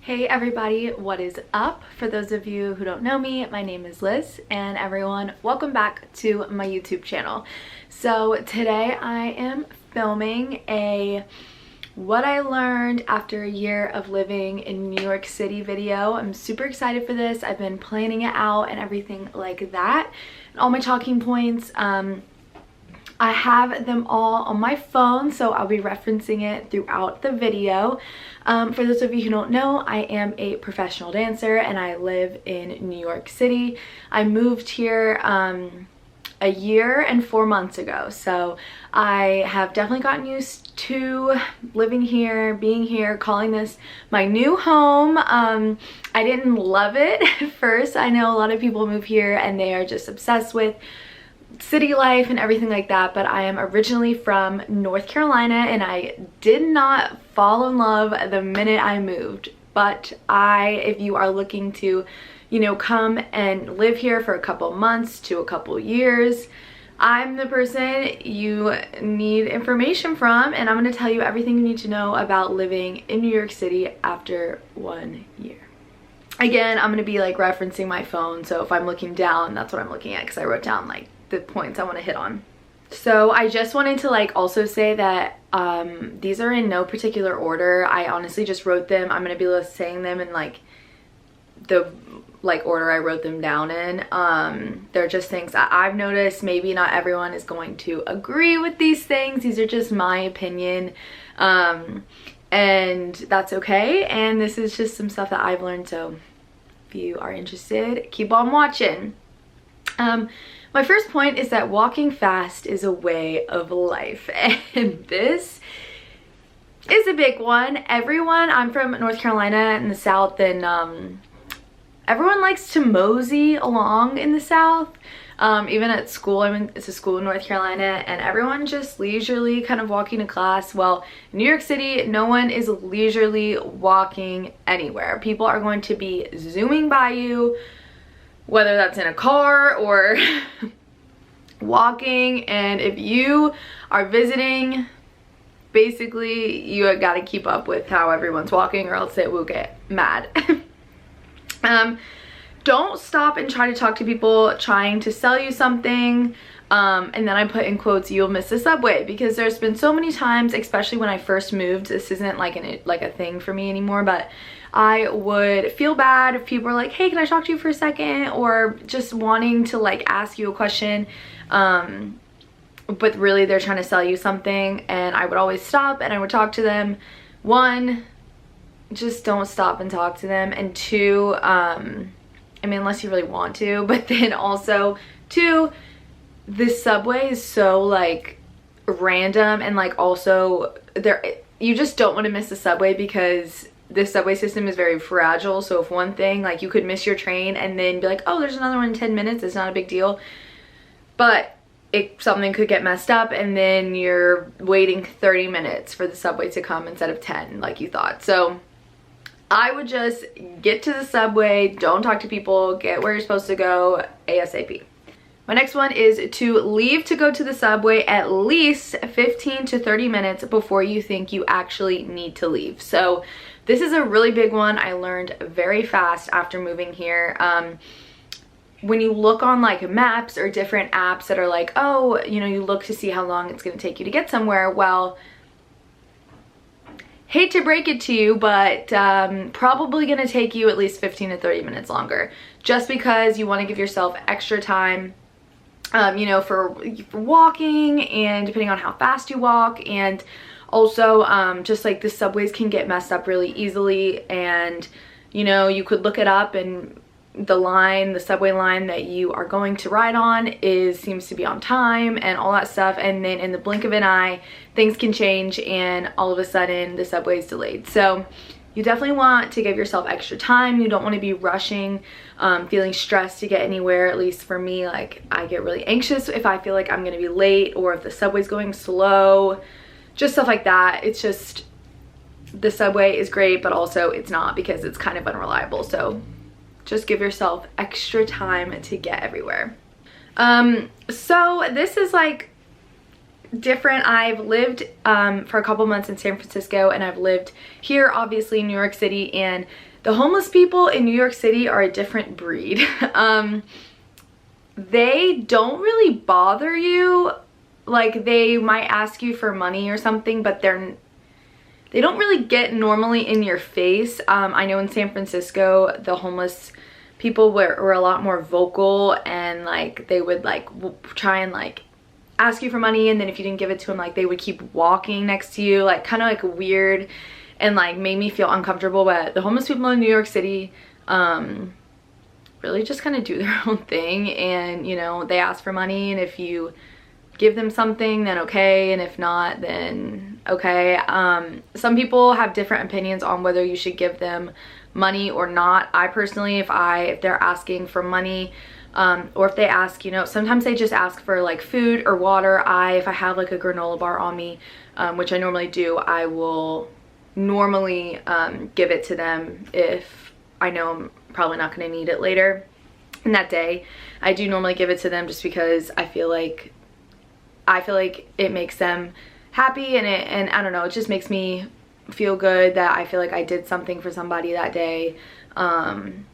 Hey everybody, what is up? For those of you who don't know me, my name is Liz, and everyone, welcome back to my YouTube channel. So today I am filming a what I learned after a year of living in New York City video. I'm super excited for this. I've been planning it out and everything like that. And all my talking points, I have them all on my phone, so I'll be referencing it throughout the video. For those of you who don't know, I am a professional dancer and I live in New York City. I moved here a year and 4 months ago, so I have definitely gotten used to living here, being here, calling this my new home. I didn't love it at first. I know a lot of people move here and they are just obsessed with city life and everything like that, but I am originally from North Carolina and I did not fall in love the minute I moved. But if you are looking to, you know, come and live here for a couple months to a couple years, I'm the person you need information from, and I'm going to tell you everything you need to know about living in New York City after 1 year. Again, I'm going to be like referencing my phone, so if I'm looking down, that's what I'm looking at, because I wrote down like the points I want to hit on. So I just wanted to like also say that these are in no particular order. I honestly just wrote them. I'm going to be saying them in like the order I wrote them down in. They're just things that I've noticed. Maybe not everyone is going to agree with these things. These are just my opinion. And that's okay. And this is just some stuff that I've learned. So if you are interested, keep on watching. My first point is that walking fast is a way of life, and this is a big one. I'm from North Carolina in the South, and everyone likes to mosey along in the South. Even at school, it's a school in North Carolina, and everyone just leisurely kind of walking to class. Well, in New York City, no one is leisurely walking anywhere. People are going to be zooming by you, whether that's in a car or walking. And if you are visiting, basically you got to keep up with how everyone's walking, or else it will get mad. Don't stop and try to talk to people trying to sell you something. And then I put in quotes, "You'll miss the subway," because there's been so many times, especially when I first moved, this isn't like a thing for me anymore, but I would feel bad if people were like, "Hey, can I talk to you for a second?" or just wanting to like ask you a question, but really they're trying to sell you something. And I would always stop and I would talk to them. One, just don't stop and talk to them. And two, I mean, unless you really want to, but then also two, this subway is so like random, and like also you just don't want to miss the subway, because this subway system is very fragile. So if one thing, like, you could miss your train and then be like, oh, there's another one in 10 minutes, it's not a big deal. But something could get messed up and then you're waiting 30 minutes for the subway to come instead of 10 like you thought. So I would just get to the subway, don't talk to people, get where you're supposed to go ASAP. My next one is to leave to go to the subway at least 15 to 30 minutes before you think you actually need to leave. So this is a really big one. I learned very fast after moving here. When you look on like maps or different apps that are like, oh, you know, you look to see how long it's going to take you to get somewhere. Well, hate to break it to you, but probably going to take you at least 15 to 30 minutes longer, just because you want to give yourself extra time, you know, for walking, and depending on how fast you walk. And also just like the subways can get messed up really easily, and you know, you could look it up, and the subway line that you are going to ride on seems to be on time and all that stuff, and then in the blink of an eye things can change and all of a sudden the subway is delayed. So you definitely want to give yourself extra time. You don't want to be rushing, feeling stressed to get anywhere. At least for me, like, I get really anxious if I feel like I'm gonna be late, or if the subway's going slow, just stuff like that. It's just, the subway is great, but also it's not, because it's kind of unreliable. So just give yourself extra time to get everywhere. So this is like different. I've lived for a couple months in San Francisco, and I've lived here obviously in New York City, and the homeless people in New York City are a different breed. They don't really bother you. Like, they might ask you for money or something, but they don't really get normally in your face. I know in San Francisco, the homeless people were a lot more vocal, and like they would like try and like ask you for money, and then if you didn't give it to them, like they would keep walking next to you, like kind of like weird, and like made me feel uncomfortable. But the homeless people in New York City really just kind of do their own thing, and you know, they ask for money, and if you give them something, then okay, and if not, then okay. Some people have different opinions on whether you should give them money or not. I personally, if they're asking for money, or if they ask, you know, sometimes they just ask for like food or water. If I have like a granola bar on me, which I normally do, I will normally give it to them if I know I'm probably not going to need it later in that day. I do normally give it to them just because I feel like it makes them happy, and I don't know, it just makes me feel good that I feel like I did something for somebody that day. And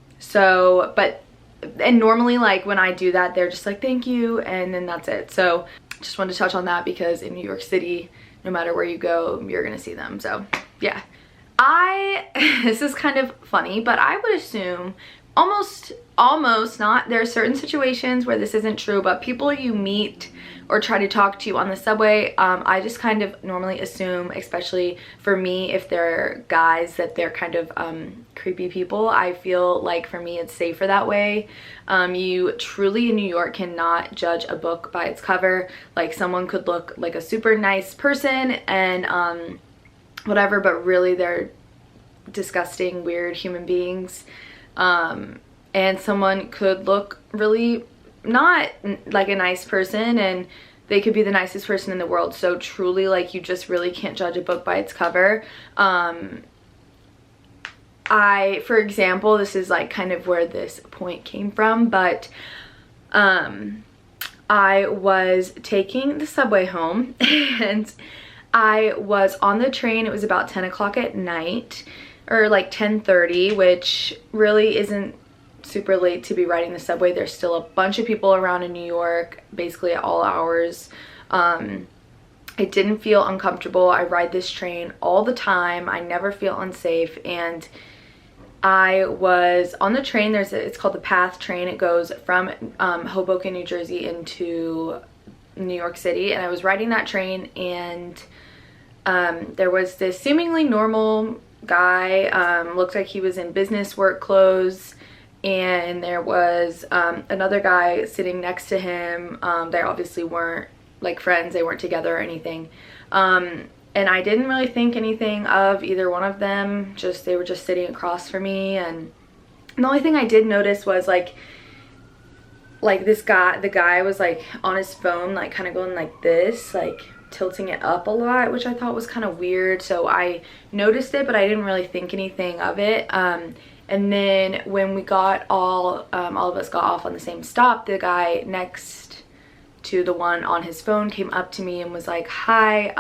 normally like when I do that, they're just like, thank you, and then that's it. So just wanted to touch on that because in New York City, no matter where you go, you're gonna see them. So yeah, this is kind of funny, but I would assume almost not, there are certain situations where this isn't true, but people you meet or try to talk to you on the subway, I just kind of normally assume, especially for me, if they're guys, that they're kind of creepy people. I feel like for me it's safer that way. You truly in New York cannot judge a book by its cover. Like, someone could look like a super nice person and whatever, but really they're disgusting, weird human beings. And someone could look really not like a nice person, and they could be the nicest person in the world. So truly, like, you just really can't judge a book by its cover. For example, this is like kind of where this point came from, but I was taking the subway home and I was on the train. It was about 10 o'clock at night, or like 10:30, which really isn't super late to be riding the subway. There's still a bunch of people around in New York, basically at all hours. I didn't feel uncomfortable. I ride this train all the time. I never feel unsafe. And I was on the train. It's called the Path train. It goes from Hoboken, New Jersey into New York City. And I was riding that train, and there was this seemingly normal guy, looked like he was in business work clothes, and there was another guy sitting next to him. They obviously weren't like friends, they weren't together or anything, and I didn't really think anything of either one of them. They were just sitting across from me, and the only thing I did notice was like the guy was like on his phone, like kind of going like this, like tilting it up a lot, which I thought was kind of weird. So I noticed it, but I didn't really think anything of it. And then when we got all of us got off on the same stop, the guy next to the one on his phone came up to me and was like, hi,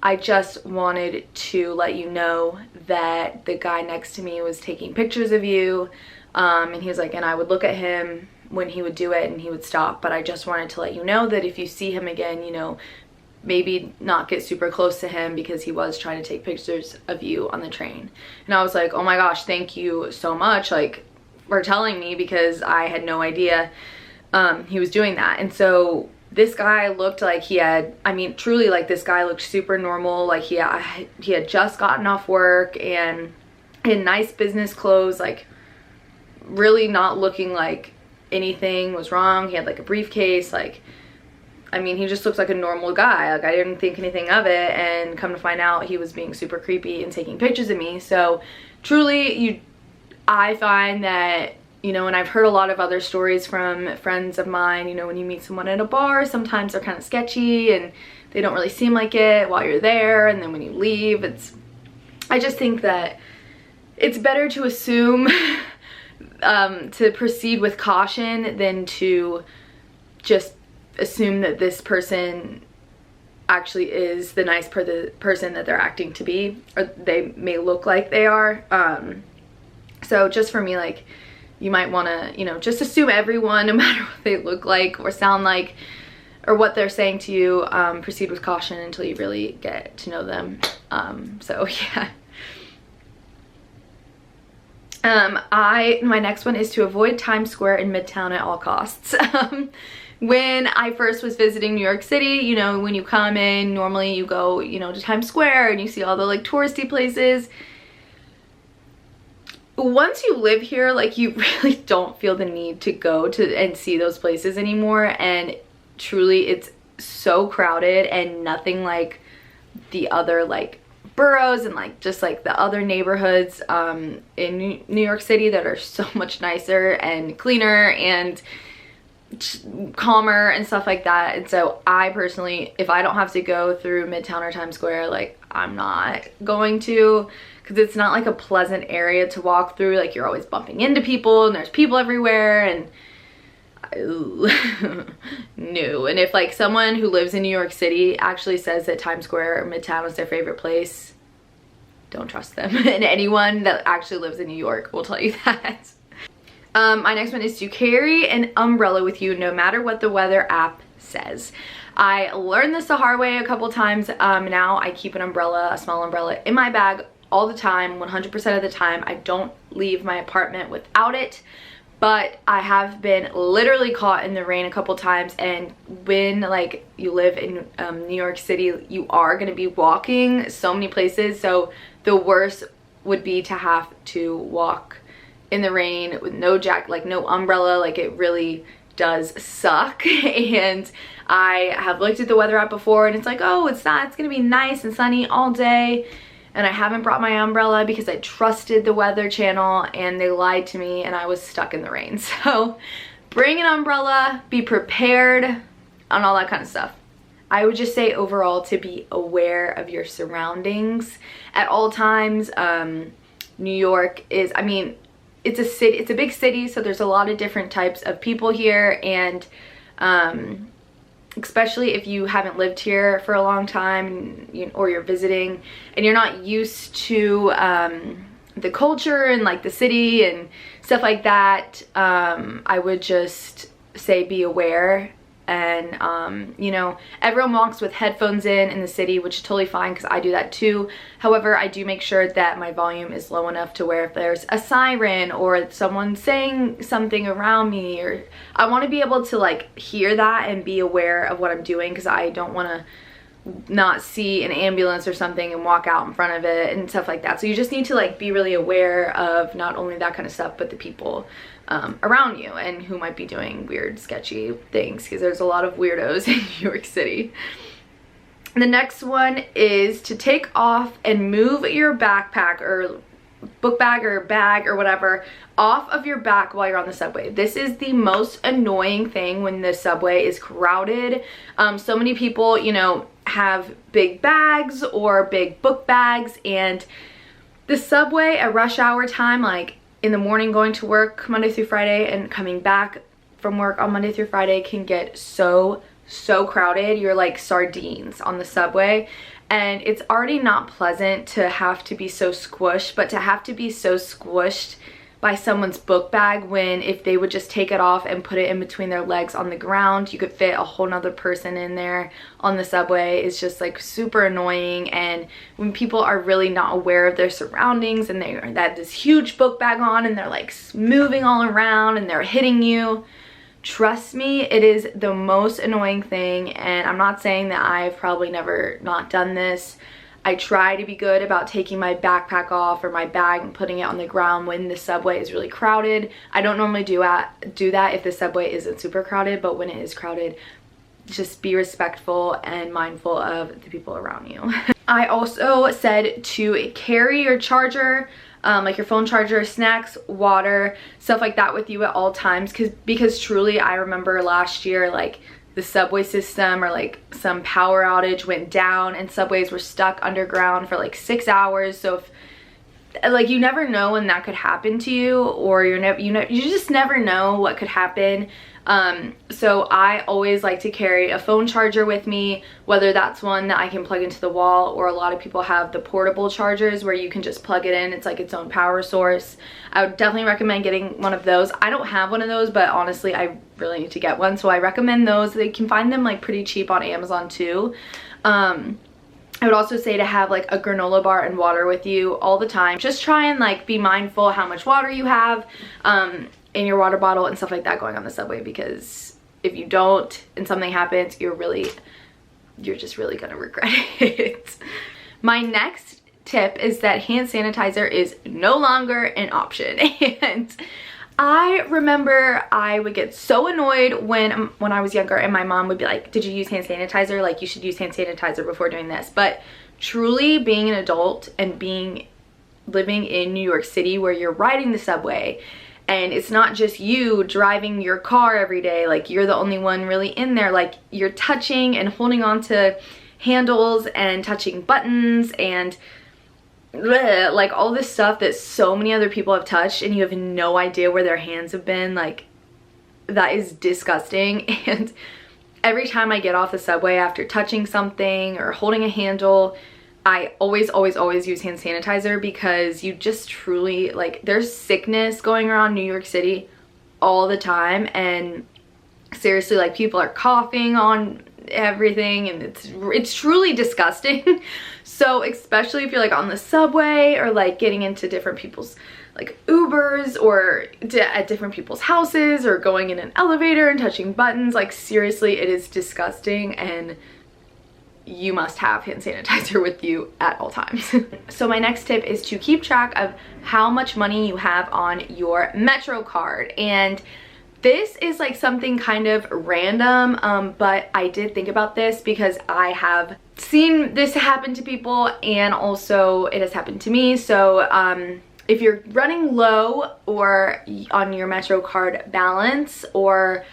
I just wanted to let you know that the guy next to me was taking pictures of you. And he was like, and I would look at him when he would do it and he would stop, but I just wanted to let you know that if you see him again, you know, maybe not get super close to him because he was trying to take pictures of you on the train. And I was like, oh my gosh, thank you so much, like, for telling me, because I had no idea he was doing that. And so this guy looked like he had, I mean, truly, like, this guy looked super normal. Like, he had just gotten off work and in nice business clothes, like really not looking like anything was wrong. He had like a briefcase, like, I mean, he just looks like a normal guy. Like, I didn't think anything of it, and come to find out he was being super creepy and taking pictures of me. So truly, I find that, you know, and I've heard a lot of other stories from friends of mine, you know, when you meet someone at a bar, sometimes they're kind of sketchy and they don't really seem like it while you're there, and then when you leave, I just think that it's better to assume to proceed with caution than to just assume that this person actually is the nice person that they're acting to be, or they may look like they are. So just for me, like, you might want to, you know, just assume everyone, no matter what they look like or sound like or what they're saying to you, proceed with caution until you really get to know them. So yeah. My next one is to avoid Times Square in Midtown at all costs. When I first was visiting New York City, you know, when you come in, normally you go, you know, to Times Square and you see all the like touristy places. Once you live here, like, you really don't feel the need to go to and see those places anymore, and truly it's so crowded and nothing like the other like boroughs and like just like the other neighborhoods in New York City that are so much nicer and cleaner and calmer and stuff like that. And so I personally, if I don't have to go through Midtown or Times Square, like, I'm not going to, because it's not like a pleasant area to walk through. Like, you're always bumping into people and there's people everywhere, and no. And if like someone who lives in New York City actually says that Times Square or Midtown is their favorite place, don't trust them. And anyone that actually lives in New York will tell you that. My next one is to carry an umbrella with you no matter what the weather app says. I learned this the hard way a couple times. Now I keep an umbrella, a small umbrella, in my bag all the time, 100% of the time. I don't leave my apartment without it, but I have been literally caught in the rain a couple times. And when like you live in New York City, you are going to be walking so many places. So the worst would be to have to walk in the rain with no jacket, like no umbrella. Like, it really does suck. And I have looked at the weather app before and it's like, oh, it's gonna be nice and sunny all day, and I haven't brought my umbrella because I trusted the Weather Channel and they lied to me and I was stuck in the rain. So bring an umbrella, be prepared, and all that kind of stuff. I would just say overall to be aware of your surroundings at all times. New York is, I mean, it's a city, it's a big city, so there's a lot of different types of people here, and especially if you haven't lived here for a long time, or you're visiting and you're not used to the culture and like the city and stuff like that, I would just say be aware. And you know, everyone walks with headphones in the city, which is totally fine because I do that too. However, I do make sure that my volume is low enough to where if there's a siren or someone saying something around me, or I want to be able to like hear that and be aware of what I'm doing, because I don't want to not see an ambulance or something and walk out in front of it and stuff like that. So you just need to like be really aware of not only that kind of stuff, but the people around you and who might be doing weird, sketchy things, because there's a lot of weirdos in New York City. The next one is to take off and move your backpack or book bag or bag or whatever off of your back while you're on the subway. This is the most annoying thing when the subway is crowded. So many people, you know, have big bags or big book bags, and the subway at rush hour time, like in the morning going to work Monday through Friday and coming back from work on Monday through Friday, can get so crowded. You're like sardines on the subway, and it's already not pleasant to have to be so squished, but to have to be so squished by someone's book bag, when if they would just take it off and put it in between their legs on the ground, you could fit a whole nother person in there on the subway. It's just like super annoying. And when people are really not aware of their surroundings and they have this huge book bag on and they're like moving all around and they're hitting you, trust me, it is the most annoying thing. And I'm not saying that I've probably never not done this. I try to be good about taking my backpack off or my bag and putting it on the ground when the subway is really crowded. I don't normally do that if the subway isn't super crowded, but when it is crowded, just be respectful and mindful of the people around you. I also said to carry your charger, like your phone charger, snacks, water, stuff like that with you at all times, because truly I remember last year, like, the subway system or like some power outage went down and subways were stuck underground for like 6 hours. So if like, you never know when that could happen to you, or you just never know what could happen. So I always like to carry a phone charger with me, whether that's one that I can plug into the wall, or a lot of people have the portable chargers where you can just plug it in. It's like its own power source. I would definitely recommend getting one of those. I don't have one of those, but honestly, I really need to get one. So I recommend those. They can find them like pretty cheap on Amazon too. I would also say to have like a granola bar and water with you all the time. Just try and like be mindful how much water you have in your water bottle and stuff like that going on the subway, because if you don't and something happens, you're just really gonna regret it. My next tip is that hand sanitizer is no longer an option. And I remember I would get so annoyed when I was younger and my mom would be like, did you use hand sanitizer? Like, you should use hand sanitizer before doing this. But truly, being an adult and living in New York City, where you're riding the subway and it's not just you driving your car every day, like you're the only one really in there, like you're touching and holding on to handles and touching buttons and like all this stuff that so many other people have touched, and you have no idea where their hands have been. Like, that is disgusting. And every time I get off the subway after touching something or holding a handle, I always use hand sanitizer, because you just truly, like, there's sickness going around New York City all the time, and seriously, like, people are coughing on everything, and it's truly disgusting. So especially if you're like on the subway, or like getting into different people's like Ubers, or at different people's houses, or going in an elevator and touching buttons, like seriously, it is disgusting, and you must have hand sanitizer with you at all times. So my next tip is to keep track of how much money you have on your Metro card. And this is like something kind of random, but I did think about this because I have seen this happen to people, and also it has happened to me. So if you're running low or on your Metro card balance, or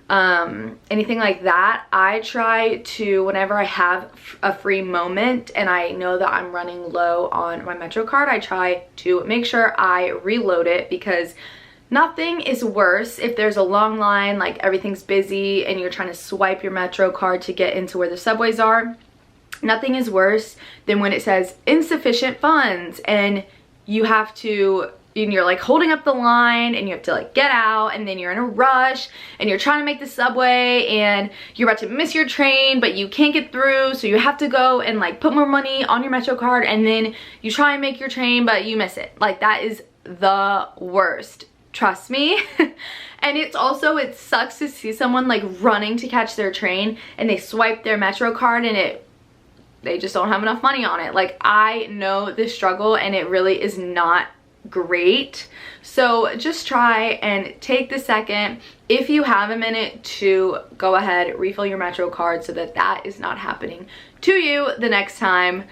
anything like that, I try to, whenever I have a free moment and I know that I'm running low on my Metro card, I try to make sure I reload it, because nothing is worse if there's a long line, like everything's busy and you're trying to swipe your Metro card to get into where the subways are. Nothing is worse than when it says insufficient funds, and you have to, and you're like holding up the line, and you have to like get out, and then you're in a rush and you're trying to make the subway and you're about to miss your train, but you can't get through, so you have to go and like put more money on your Metro card, and then you try and make your train but you miss it. Like, that is the worst. Trust me. And it's also, it sucks to see someone like running to catch their train and they swipe their Metro card and they just don't have enough money on it. Like, I know the struggle, and it really is not great. So just try and take the second, if you have a minute, to go ahead, refill your Metro card, so that that is not happening to you the next time,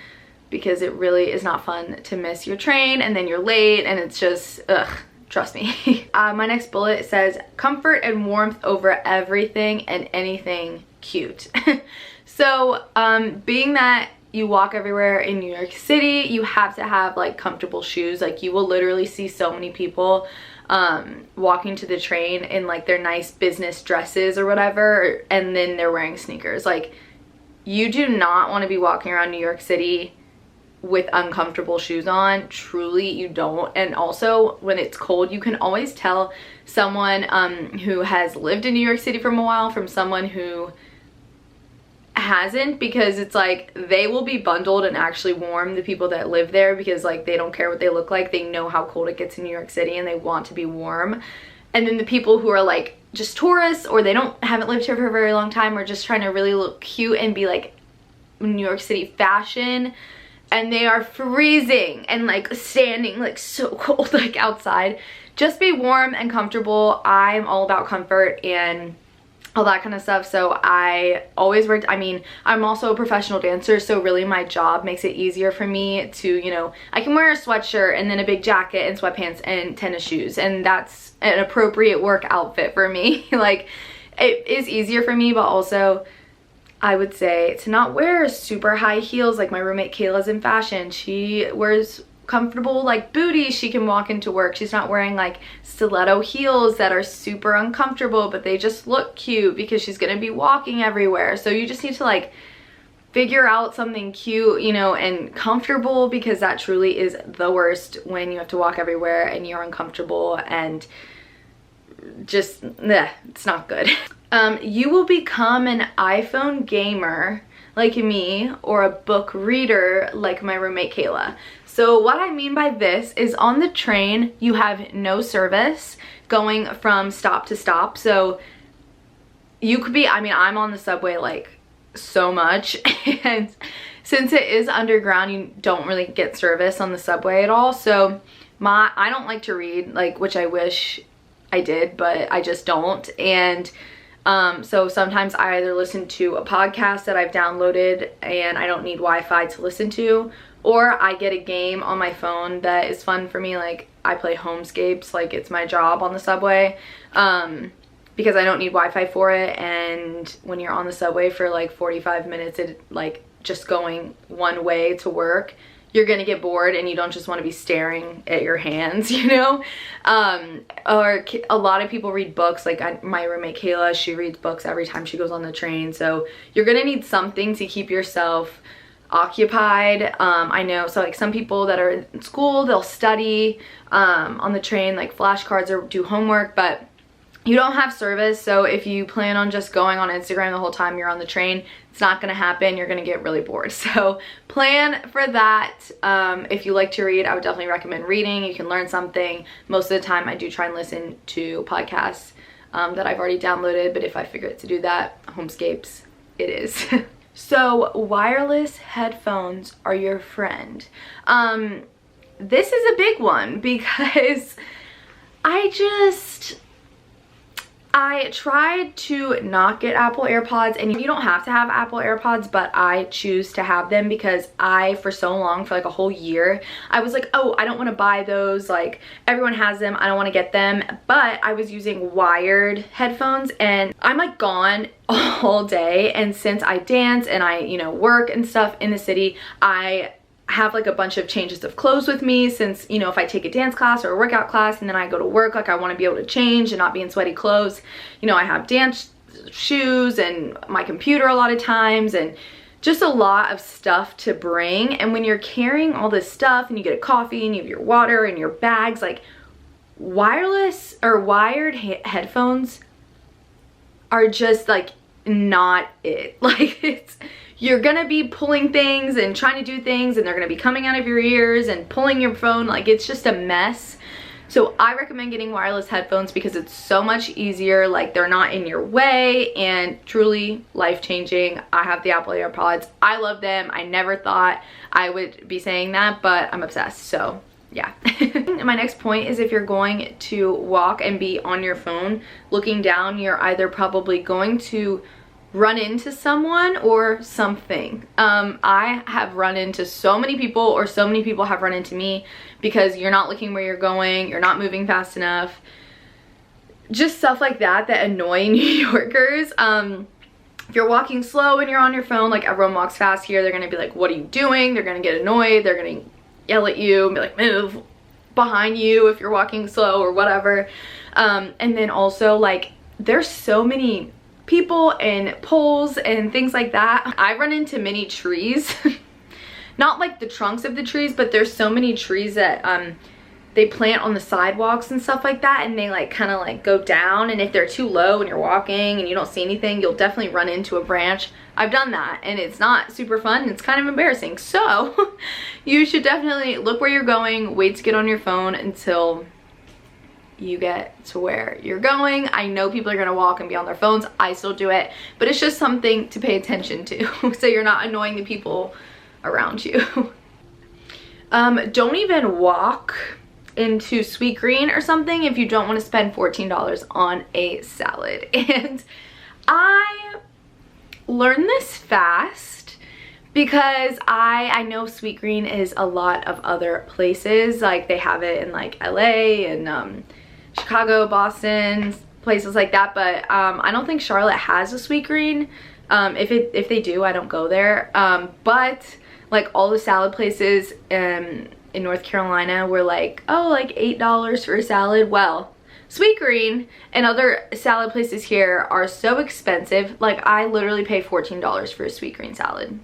because it really is not fun to miss your train and then you're late, and it's just, ugh. Trust me. My next bullet says comfort and warmth over everything and anything cute. So being that you walk everywhere in New York City, you have to have like comfortable shoes. Like, you will literally see so many people walking to the train in like their nice business dresses or whatever, and then they're wearing sneakers. Like, you do not want to be walking around New York City with uncomfortable shoes on. Truly, you don't. And also, when it's cold, you can always tell someone who has lived in New York City from a while from someone who hasn't, because it's like they will be bundled and actually warm, the people that live there, because like they don't care what they look like. They know how cold it gets in New York City and they want to be warm. And then the people who are like just tourists, or they haven't lived here for a very long time, or just trying to really look cute and be like New York City fashion, and they are freezing and like standing like so cold like outside. Just be warm and comfortable. I'm all about comfort and all that kind of stuff. So I always worked, I mean, I'm also a professional dancer, so really my job makes it easier for me to, you know, I can wear a sweatshirt and then a big jacket and sweatpants and tennis shoes, and that's an appropriate work outfit for me. Like, it is easier for me, but also I would say to not wear super high heels. Like, my roommate Kayla's in fashion. She wears comfortable like booties she can walk into work. She's not wearing like stiletto heels that are super uncomfortable, but they just look cute because she's gonna be walking everywhere. So you just need to like figure out something cute, you know, and comfortable, because that truly is the worst when you have to walk everywhere and you're uncomfortable and just, it's not good. You will become an iPhone gamer like me, or a book reader like my roommate Kayla. So what I mean by this is, on the train you have no service going from stop to stop. So you could be, I mean, I'm on the subway like so much, and since it is underground, you don't really get service on the subway at all. So I don't like to read, like, which I wish I did, but I just don't. And so sometimes I either listen to a podcast that I've downloaded and I don't need Wi-Fi to listen to, or I get a game on my phone that is fun for me. Like, I play Homescapes, like it's my job on the subway, because I don't need Wi-Fi for it. And when you're on the subway for like 45 minutes, like just going one way to work, you're gonna get bored and you don't just want to be staring at your hands, you know? Or a lot of people read books. Like my roommate Kayla, she reads books every time she goes on the train. So you're gonna need something to keep yourself occupied. I know, so like some people that are in school, they'll study on the train, like flashcards, or do homework, but you don't have service. So if you plan on just going on Instagram the whole time you're on the train, it's not gonna happen. You're gonna get really bored. So plan for that. If you like to read, I would definitely recommend reading. You can learn something. Most of the time I do try and listen to podcasts that I've already downloaded, but if I forget to do that, Homescapes it is. So wireless headphones are your friend. This is a big one, because I tried to not get Apple AirPods, and you don't have to have Apple AirPods, but I choose to have them because for so long, for like a whole year, I was like, oh, I don't want to buy those, like everyone has them, I don't want to get them. But I was using wired headphones, and I'm like gone all day, and since I dance and I, you know, work and stuff in the city, I have like a bunch of changes of clothes with me, since, you know, if I take a dance class or a workout class and then I go to work, like I want to be able to change and not be in sweaty clothes. You know, I have dance shoes and my computer a lot of times, and just a lot of stuff to bring. And when you're carrying all this stuff and you get a coffee and you have your water and your bags, like wireless or wired headphones are just like not it. Like you're gonna be pulling things and trying to do things, and they're gonna be coming out of your ears and pulling your phone. Like, it's just a mess. So I recommend getting wireless headphones because it's so much easier. Like, they're not in your way, and truly life-changing. I have the Apple AirPods. I love them. I never thought I would be saying that, but I'm obsessed. So yeah. My next point is, if you're going to walk and be on your phone looking down, you're either probably going to run into someone or something. I have run into so many people, or so many people have run into me, because you're not looking where you're going, you're not moving fast enough. Just stuff like that that annoy New Yorkers. If you're walking slow and you're on your phone, like everyone walks fast here, they're gonna be like, what are you doing? They're gonna get annoyed, they're gonna yell at you and be like, move behind you if you're walking slow or whatever. And then also, like, there's so many people and poles and things like that. I run into many trees. Not like the trunks of the trees, but there's so many trees that they plant on the sidewalks and stuff like that, and they like kind of like go down, and if they're too low and you're walking and you don't see anything, you'll definitely run into a branch. I've done that, and it's not super fun, and it's kind of embarrassing. So you should definitely look where you're going, wait to get on your phone until you get to where you're going. I know people are gonna walk and be on their phones. I still do it, but it's just something to pay attention to so you're not annoying the people around you. Don't even walk into Sweet Green or something if you don't want to spend $14 on a salad. And I learned this fast because I know Sweet Green is a lot of other places. Like, they have it in like LA and Chicago, Boston, places like that, but I don't think Charlotte has a Sweet Green. If they do, I don't go there. But like all the salad places in North Carolina were like, oh, like $8 for a salad. Well, Sweetgreen and other salad places here are so expensive. Like, I literally pay $14 for a Sweetgreen salad.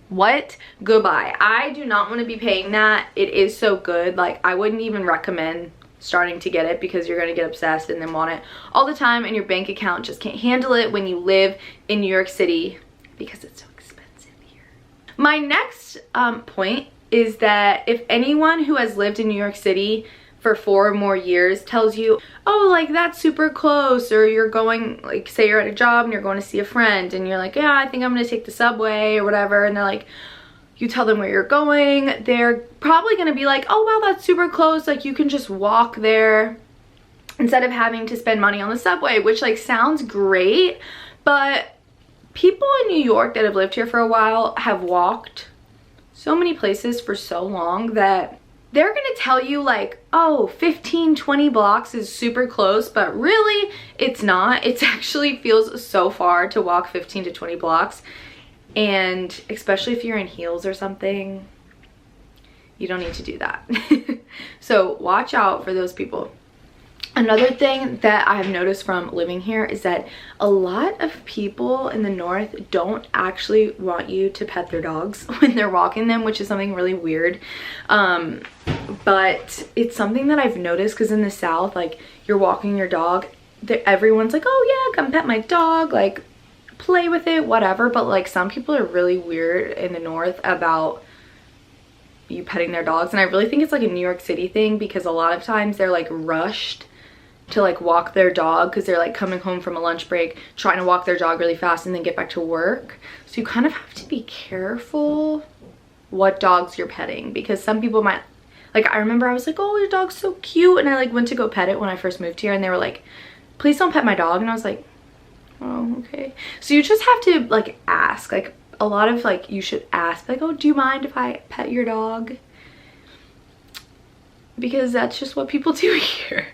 What? Goodbye. I do not want to be paying that. It is so good. Like, I wouldn't even recommend starting to get it because you're going to get obsessed and then want it all the time, and your bank account just can't handle it when you live in New York City because it's so expensive here. My next point is that if anyone who has lived in New York City for 4 or more years tells you, oh, like that's super close, or you're going, like say you're at a job and you're going to see a friend and you're like, yeah, I think I'm gonna take the subway or whatever, and they're like, you tell them where you're going, they're probably gonna be like, oh wow, that's super close, like you can just walk there instead of having to spend money on the subway, which like sounds great, but people in New York that have lived here for a while have walked so many places for so long that they're gonna tell you like, oh, 15, 20 blocks is super close, but really it's not. It actually feels so far to walk 15 to 20 blocks. And especially if you're in heels or something, you don't need to do that. So watch out for those people. Another thing that I have noticed from living here is that a lot of people in the north don't actually want you to pet their dogs when they're walking them, which is something really weird. But it's something that I've noticed because in the south, like you're walking your dog, everyone's like, oh yeah, come pet my dog, like play with it, whatever. But like some people are really weird in the north about you petting their dogs, and I really think it's like a New York City thing because a lot of times they're like rushed to like walk their dog because they're like coming home from a lunch break, trying to walk their dog really fast and then get back to work. So you kind of have to be careful what dogs you're petting, because some people might, like I remember I was like, oh, your dog's so cute, and I like went to go pet it when I first moved here and they were like, please don't pet my dog, and I was like, oh, okay. So you just have to like ask, like a lot of like you should ask like, oh, do you mind if I pet your dog? Because that's just what people do here.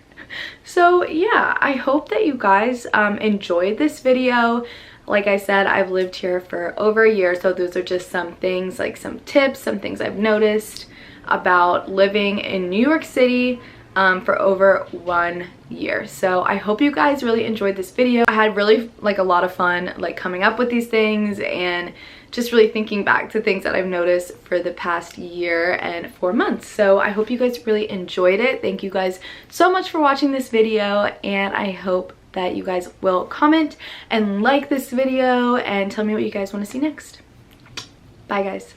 So yeah, I hope that you guys enjoyed this video. Like I said, I've lived here for over a year, so those are just some things, like some tips, some things I've noticed about living in New York City for over 1 year. So I hope you guys really enjoyed this video. I had really like a lot of fun like coming up with these things and just really thinking back to things that I've noticed for the past year and 4 months. So I hope you guys really enjoyed it. Thank you guys so much for watching this video, and I hope that you guys will comment and like this video and tell me what you guys want to see next. Bye guys.